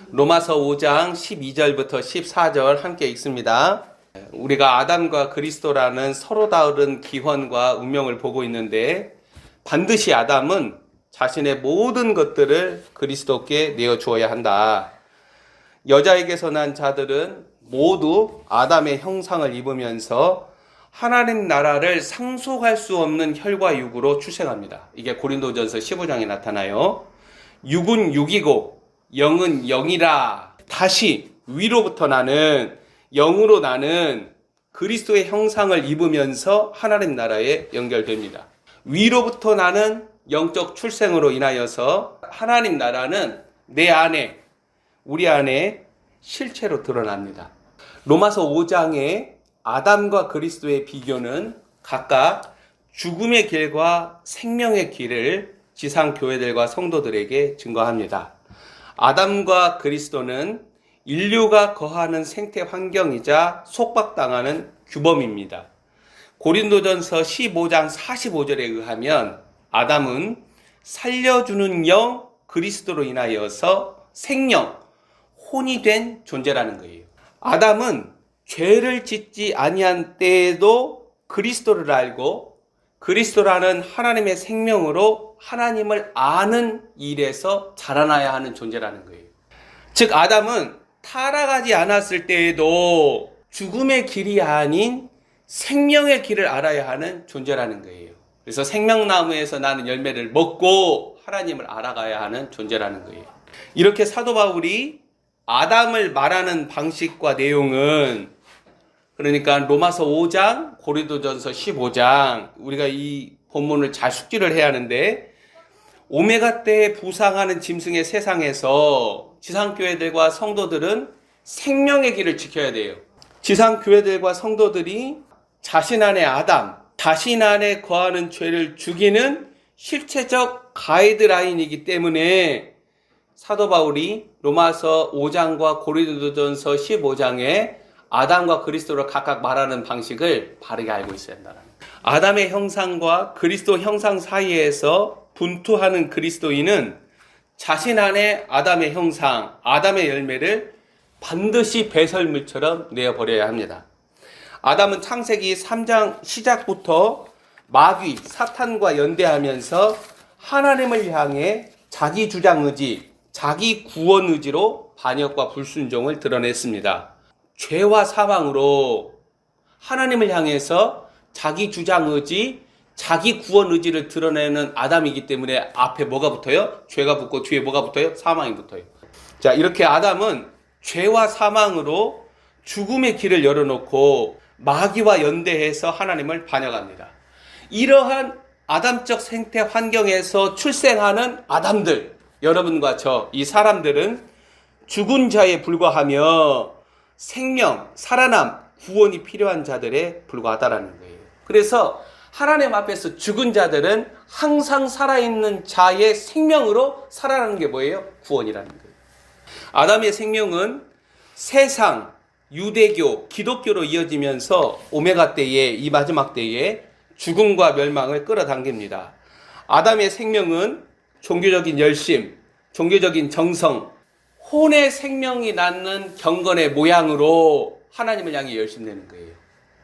로마서 5장 12절부터 14절 함께 읽습니다. 우리가 아담과 그리스도라는 서로 다른 기원과 운명을 보고 있는데 반드시 아담은 자신의 모든 것들을 그리스도께 내어주어야 한다. 여자에게서 난 자들은 모두 아담의 형상을 입으면서 하나님 나라를 상속할 수 없는 혈과 육으로 출생합니다. 이게 고린도전서 15장에 나타나요. 육은 육이고 영은 영이라. 다시 위로부터 나는 영으로 나는 그리스도의 형상을 입으면서 하나님 나라에 연결됩니다. 위로부터 나는 영적 출생으로 인하여서 하나님 나라는 내 안에, 우리 안에 실체로 드러납니다. 로마서 5장의 아담과 그리스도의 비교는 각각 죽음의 길과 생명의 길을 지상 교회들과 성도들에게 증거합니다. 아담과 그리스도는 인류가 거하는 생태 환경이자 속박당하는 규범입니다. 고린도전서 15장 45절에 의하면 아담은 살려주는 영 그리스도로 인하여서 생명, 혼이 된 존재라는 거예요. 아담은 죄를 짓지 아니한 때에도 그리스도를 알고 그리스도라는 하나님의 생명으로 하나님을 아는 일에서 자라나야 하는 존재라는 거예요. 즉 아담은 타락하지 않았을 때에도 죽음의 길이 아닌 생명의 길을 알아야 하는 존재라는 거예요. 그래서 생명나무에서 나는 열매를 먹고 하나님을 알아가야 하는 존재라는 거예요. 이렇게 사도 바울이 아담을 말하는 방식과 내용은 그러니까 로마서 5장, 고린도전서 15장 우리가 이 본문을 잘 숙지를 해야 하는데 오메가 때에 부상하는 짐승의 세상에서 지상교회들과 성도들은 생명의 길을 지켜야 돼요. 지상교회들과 성도들이 자신 안에 아담, 자신 안에 거하는 죄를 죽이는 실체적 가이드라인이기 때문에 사도 바울이 로마서 5장과 고린도전서 15장에 아담과 그리스도를 각각 말하는 방식을 바르게 알고 있어야 한다는 거예요. 아담의 형상과 그리스도 형상 사이에서 분투하는 그리스도인은 자신 안에 아담의 형상, 아담의 열매를 반드시 배설물처럼 내어버려야 합니다. 아담은 창세기 3장 시작부터 마귀, 사탄과 연대하면서 하나님을 향해 자기 주장 의지, 자기 구원 의지로 반역과 불순종을 드러냈습니다. 죄와 사망으로 하나님을 향해서 자기 주장 의지, 자기 구원 의지를 드러내는 아담이기 때문에 앞에 뭐가 붙어요? 죄가 붙고 뒤에 뭐가 붙어요? 사망이 붙어요. 자, 이렇게 아담은 죄와 사망으로 죽음의 길을 열어놓고 마귀와 연대해서 하나님을 반역합니다. 이러한 아담적 생태 환경에서 출생하는 아담들, 여러분과 저, 이 사람들은 죽은 자에 불과하며 생명, 살아남, 구원이 필요한 자들에 불과하다라는 거예요. 그래서 하나님 앞에서 죽은 자들은 항상 살아있는 자의 생명으로 살아나는 게 뭐예요? 구원이라는 거예요. 아담의 생명은 세상, 유대교, 기독교로 이어지면서 오메가 때에, 이 마지막 때에 죽음과 멸망을 끌어당깁니다. 아담의 생명은 종교적인 열심, 종교적인 정성, 혼의 생명이 낳는 경건의 모양으로 하나님을 향해 열심내는 거예요.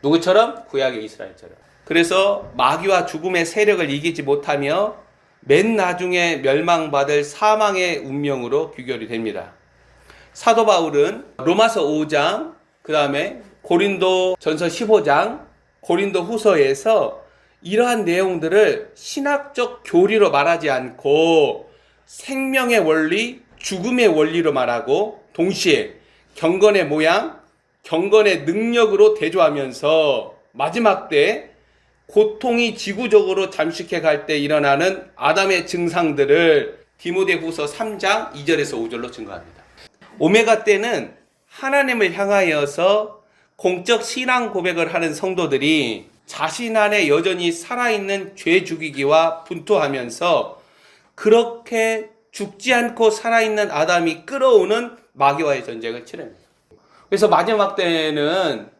누구처럼? 구약의 이스라엘처럼. 그래서 마귀와 죽음의 세력을 이기지 못하며 맨 나중에 멸망받을 사망의 운명으로 귀결이 됩니다. 사도 바울은 로마서 5장, 그 다음에 고린도 전서 15장, 고린도 후서에서 이러한 내용들을 신학적 교리로 말하지 않고 생명의 원리, 죽음의 원리로 말하고 동시에 경건의 모양, 경건의 능력으로 대조하면서 마지막 때 고통이 지구적으로 잠식해 갈 때 일어나는 아담의 증상들을 디모데후서 3장 2절에서 5절로 증거합니다. 오메가 때는 하나님을 향하여서 공적 신앙 고백을 하는 성도들이 자신 안에 여전히 살아있는 죄 죽이기와 분투하면서 그렇게 죽지 않고 살아있는 아담이 끌어오는 마귀와의 전쟁을 치릅니다. 그래서 마지막 때에는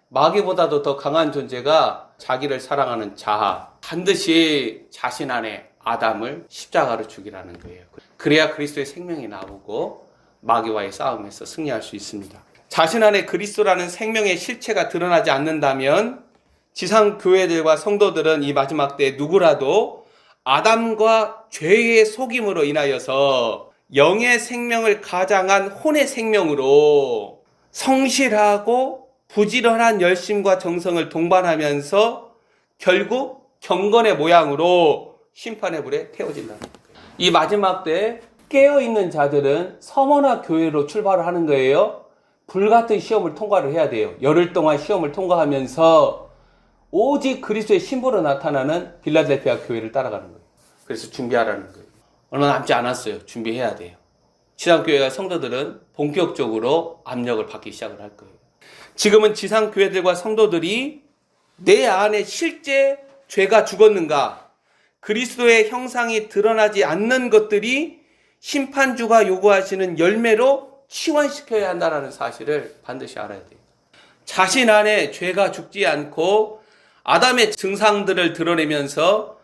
마귀보다도 더 강한 존재가 자기를 사랑하는 자아, 반드시 자신 안에 아담을 십자가로 죽이라는 거예요. 그래야 그리스도의 생명이 나오고 마귀와의 싸움에서 승리할 수 있습니다. 자신 안에 그리스도라는 생명의 실체가 드러나지 않는다면 지상 교회들과 성도들은 이 마지막 때에 누구라도 아담과 죄의 속임으로 인하여서 영의 생명을 가장한 혼의 생명으로 성실하고 부지런한 열심과 정성을 동반하면서 결국 경건의 모양으로 심판의 불에 태워진다는 거예요. 이 마지막 때에 깨어있는 자들은 서머나 교회로 출발을 하는 거예요. 불같은 시험을 통과를 해야 돼요. 열흘 동안 시험을 통과하면서 오직 그리스도의 신부로 나타나는 빌라델피아 교회를 따라가는 거예요. 그래서 준비하라는 거예요. 얼마 남지 않았어요. 준비해야 돼요. 지상교회와 성도들은 본격적으로 압력을 받기 시작을 할 거예요. 지금은 지상교회들과 성도들이 내 안에 실제 죄가 죽었는가, 그리스도의 형상이 드러나지 않는 것들이 심판주가 요구하시는 열매로 치환시켜야 한다는 사실을 반드시 알아야 돼요. 자신 안에 죄가 죽지 않고 아담의 증상들을 드러내면서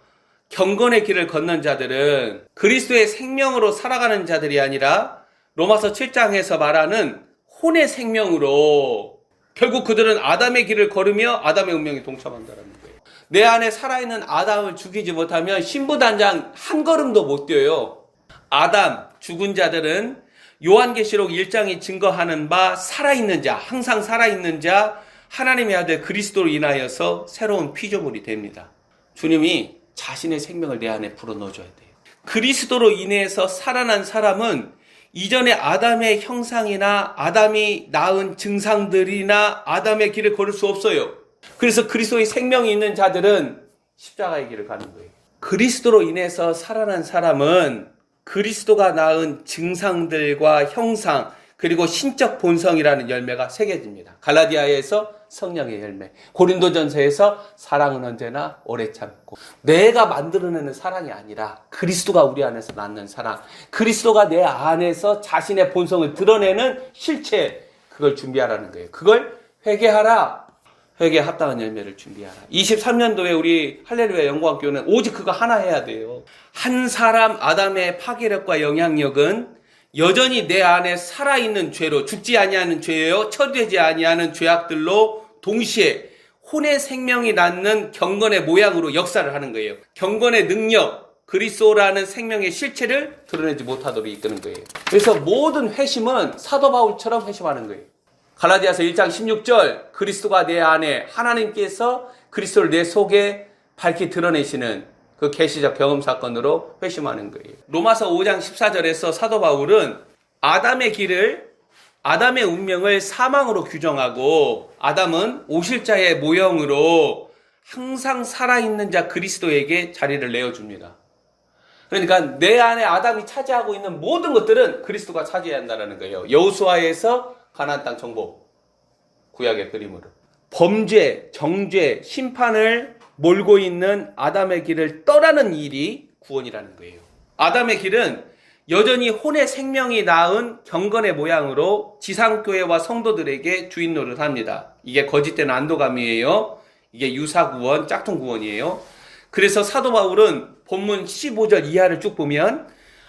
경건의 길을 걷는 자들은 그리스도의 생명으로 살아가는 자들이 아니라 로마서 7장에서 말하는 혼의 생명으로 결국 그들은 아담의 길을 걸으며 아담의 운명에 동참한다는 거예요. 내 안에 살아있는 아담을 죽이지 못하면 신부단장 한 걸음도 못 뛰어요. 아담, 죽은 자들은 요한계시록 1장이 증거하는 바 살아있는 자, 항상 살아있는 자, 하나님의 아들 그리스도로 인하여서 새로운 피조물이 됩니다. 주님이 자신의 생명을 내 안에 불어넣어줘야 돼요. 그리스도로 인해서 살아난 사람은 이전에 아담의 형상이나 아담이 낳은 증상들이나 아담의 길을 걸을 수 없어요. 그래서 그리스도의 생명이 있는 자들은 십자가의 길을 가는 거예요. 그리스도로 인해서 살아난 사람은 그리스도가 낳은 증상들과 형상 그리고 신적 본성이라는 열매가 새겨집니다. 갈라디아에서 성령의 열매, 고린도전서에서 사랑은 언제나 오래 참고, 내가 만들어내는 사랑이 아니라 그리스도가 우리 안에서 낳는 사랑, 그리스도가 내 안에서 자신의 본성을 드러내는 실체, 그걸 준비하라는 거예요. 그걸 회개하라. 회개에 합당한 열매를 준비하라. 23년도에 우리 할렐루야 영광교회는 오직 그거 하나 해야 돼요. 한 사람 아담의 파괴력과 영향력은 여전히 내 안에 살아있는 죄로, 죽지 아니하는 죄요, 처되지 아니하는 죄악들로 동시에 혼의 생명이 낳는 경건의 모양으로 역사를 하는 거예요. 경건의 능력, 그리스도라는 생명의 실체를 드러내지 못하도록 이끄는 거예요. 그래서 모든 회심은 사도 바울처럼 회심하는 거예요. 갈라디아서 1장 16절, 그리스도가 내 안에, 하나님께서 그리스도를 내 속에 밝히 드러내시는 그 계시적 경험 사건으로 회심하는 거예요. 로마서 5장 14절에서 사도 바울은 아담의 길을, 아담의 운명을 사망으로 규정하고 아담은 오실자의 모형으로 항상 살아있는 자 그리스도에게 자리를 내어줍니다. 그러니까 내 안에 아담이 차지하고 있는 모든 것들은 그리스도가 차지해야 한다는 거예요. 여호수아에서 가나안 땅 정복, 구약의 그림으로. 범죄, 정죄, 심판을 몰고 있는 아담의 길을 떠나는 일이 구원이라는 거예요. 아담의 길은 여전히 혼의 생명이 낳은 경건의 모양으로 지상교회와 성도들에게 주인 노릇합니다. 이게 거짓된 안도감이에요. 이게 유사구원, 짝퉁구원이에요. 그래서 사도 바울은 본문 15절 이하를 쭉 보면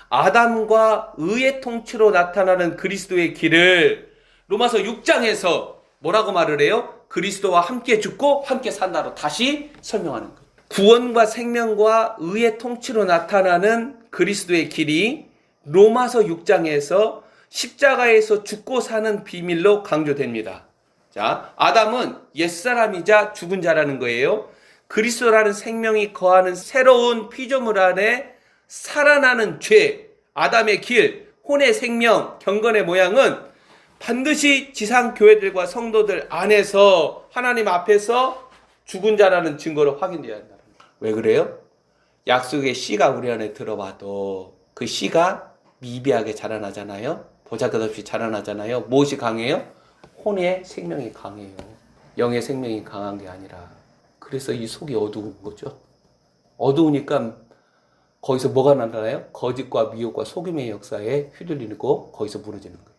아담과 의의 통치로 나타나는 그리스도의 길을 로마서 6장에서 뭐라고 말을 해요? 그리스도와 함께 죽고 함께 산다로 다시 설명하는 거예요. 구원과 생명과 의의 통치로 나타나는 그리스도의 길이 로마서 6장에서 십자가에서 죽고 사는 비밀로 강조됩니다. 자, 아담은 옛사람이자 죽은 자라는 거예요. 그리스도라는 생명이 거하는 새로운 피조물 안에 살아나는 죄, 아담의 길, 혼의 생명, 경건의 모양은 반드시 지상교회들과 성도들 안에서 하나님 앞에서 죽은 자라는 증거로 확인되어야 한다는 거예요. 왜 그래요? 약속의 씨가 우리 안에 들어와도 그 씨가 미비하게 자라나잖아요. 보잘것없이 자라나잖아요. 무엇이 강해요? 혼의 생명이 강해요. 영의 생명이 강한 게 아니라. 그래서 이 속이 어두운 거죠. 어두우니까 거기서 뭐가 나타나요? 거짓과 미혹과 속임의 역사에 휘둘리고 거기서 무너지는 거예요.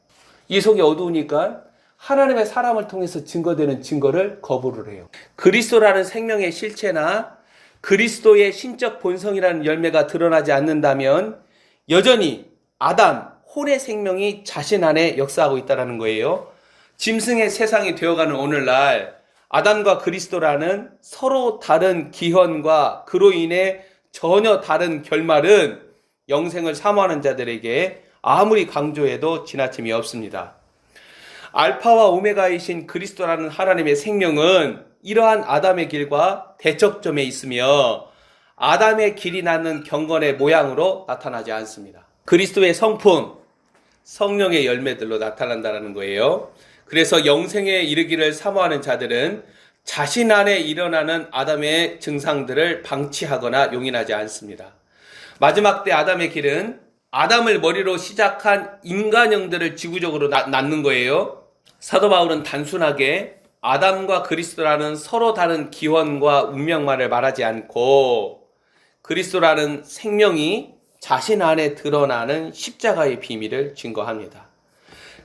이 속이 어두우니까 하나님의 사람을 통해서 증거되는 증거를 거부를 해요. 그리스도라는 생명의 실체나 그리스도의 신적 본성이라는 열매가 드러나지 않는다면 여전히 아담, 혼의 생명이 자신 안에 역사하고 있다는 거예요. 짐승의 세상이 되어가는 오늘날 아담과 그리스도라는 서로 다른 기현과 그로 인해 전혀 다른 결말은 영생을 사모하는 자들에게 아무리 강조해도 지나침이 없습니다. 알파와 오메가이신 그리스도라는 하나님의 생명은 이러한 아담의 길과 대척점에 있으며 아담의 길이 낳는 경건의 모양으로 나타나지 않습니다. 그리스도의 성품, 성령의 열매들로 나타난다는 거예요. 그래서 영생에 이르기를 사모하는 자들은 자신 안에 일어나는 아담의 증상들을 방치하거나 용인하지 않습니다. 마지막 때 아담의 길은 아담을 머리로 시작한 인간형들을 지구적으로 낳는 거예요. 사도 바울은 단순하게 아담과 그리스도라는 서로 다른 기원과 운명만을 말하지 않고 그리스도라는 생명이 자신 안에 드러나는 십자가의 비밀을 증거합니다.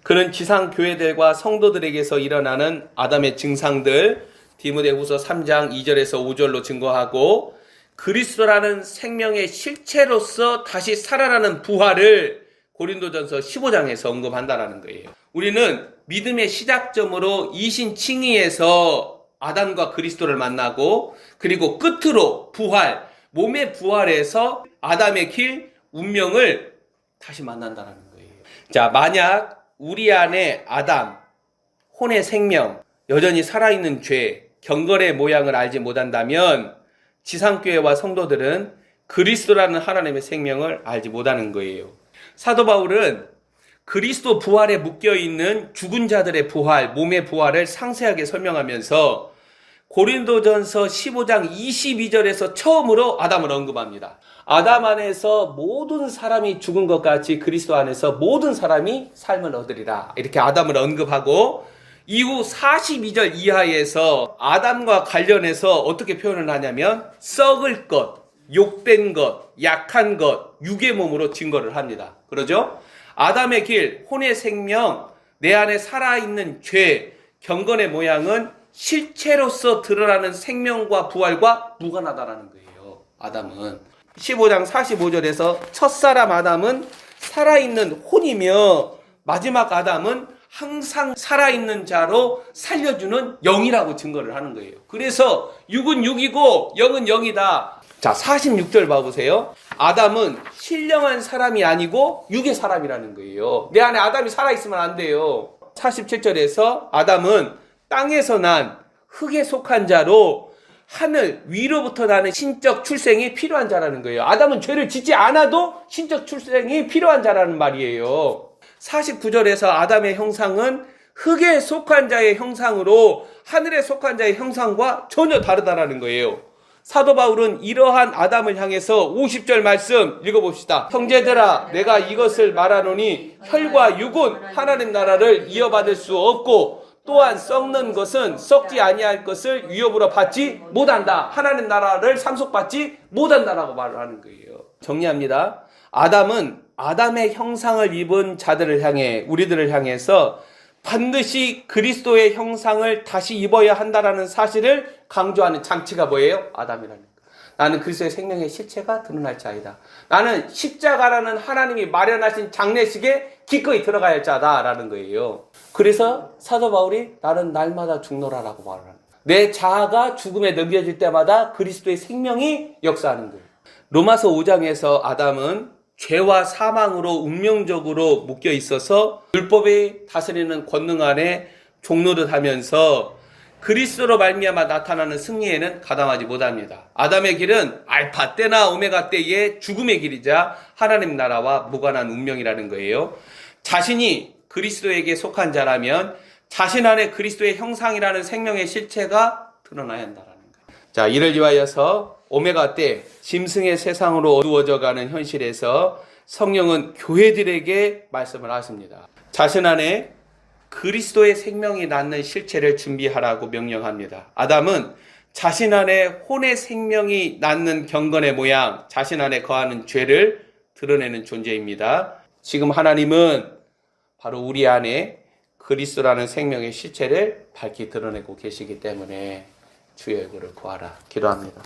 그는 지상 교회들과 성도들에게서 일어나는 아담의 증상들 디모데후서 3장 2절에서 5절로 증거하고 그리스도라는 생명의 실체로서 다시 살아나는 부활을 고린도전서 15장에서 언급한다는 거예요. 우리는 믿음의 시작점으로 이신칭의에서 아담과 그리스도를 만나고 그리고 끝으로 부활, 몸의 부활에서 아담의 길, 운명을 다시 만난다는 거예요. 자, 만약 우리 안에 아담, 혼의 생명, 여전히 살아있는 죄, 경건의 모양을 알지 못한다면 지상교회와 성도들은 그리스도라는 하나님의 생명을 알지 못하는 거예요. 사도 바울은 그리스도 부활에 묶여있는 죽은 자들의 부활, 몸의 부활을 상세하게 설명하면서 고린도전서 15장 22절에서 처음으로 아담을 언급합니다. 아담 안에서 모든 사람이 죽은 것 같이 그리스도 안에서 모든 사람이 삶을 얻으리라. 이렇게 아담을 언급하고 이후 42절 이하에서 아담과 관련해서 어떻게 표현을 하냐면 썩을 것, 욕된 것, 약한 것, 육의 몸으로 증거를 합니다. 그러죠? 아담의 길, 혼의 생명, 내 안에 살아있는 죄, 경건의 모양은 실체로서 드러나는 생명과 부활과 무관하다는 거예요. 아담은 15장 45절에서 첫사람 아담은 살아있는 혼이며 마지막 아담은 항상 살아있는 자로 살려주는 영이라고 증거를 하는 거예요. 그래서 육은 육이고 영은 영이다. 자, 46절 봐보세요. 아담은 신령한 사람이 아니고 육의 사람이라는 거예요. 내 안에 아담이 살아있으면 안 돼요. 47절에서 아담은 땅에서 난 흙에 속한 자로 하늘 위로부터 나는 신적 출생이 필요한 자라는 거예요. 아담은 죄를 짓지 않아도 신적 출생이 필요한 자라는 말이에요. 49절에서 아담의 형상은 흙에 속한 자의 형상으로 하늘에 속한 자의 형상과 전혀 다르다라는 거예요. 사도 바울은 이러한 아담을 향해서 50절 말씀 읽어봅시다. 형제들아, 내가 이것을 말하노니 혈과 육은 하나님 나라를 이어받을 수 없고 또한 썩는 것은 썩지 아니할 것을 위협으로 받지 못한다. 하나님 나라를 상속받지 못한다라고 말을 하는 거예요. 정리합니다. 아담은 아담의 형상을 입은 자들을 향해, 우리들을 향해서 반드시 그리스도의 형상을 다시 입어야 한다라는 사실을 강조하는 장치가 뭐예요? 아담이라는 거. 나는 그리스도의 생명의 실체가 드러날 자이다. 나는 십자가라는 하나님이 마련하신 장례식에 기꺼이 들어가야 할 자다라는 거예요. 그래서 사도 바울이 나는 날마다 죽노라라고 말을 합니다. 내 자아가 죽음에 넘겨질 때마다 그리스도의 생명이 역사하는 거예요. 로마서 5장에서 아담은 죄와 사망으로 운명적으로 묶여 있어서 율법이 다스리는 권능 안에 종노릇 하면서 그리스도로 말미암아 나타나는 승리에는 가담하지 못합니다. 아담의 길은 알파 때나 오메가 때의 죽음의 길이자 하나님 나라와 무관한 운명이라는 거예요. 자신이 그리스도에게 속한 자라면 자신 안에 그리스도의 형상이라는 생명의 실체가 드러나야 한다는 거예요. 자, 이를 위하여서 오메가 때 짐승의 세상으로 어두워져가는 현실에서 성령은 교회들에게 말씀을 하십니다. 자신 안에 그리스도의 생명이 낳는 실체를 준비하라고 명령합니다. 아담은 자신 안에 혼의 생명이 낳는 경건의 모양, 자신 안에 거하는 죄를 드러내는 존재입니다. 지금 하나님은 바로 우리 안에 그리스도라는 생명의 실체를 밝히 드러내고 계시기 때문에 주의 얼굴을 구하라 기도합니다.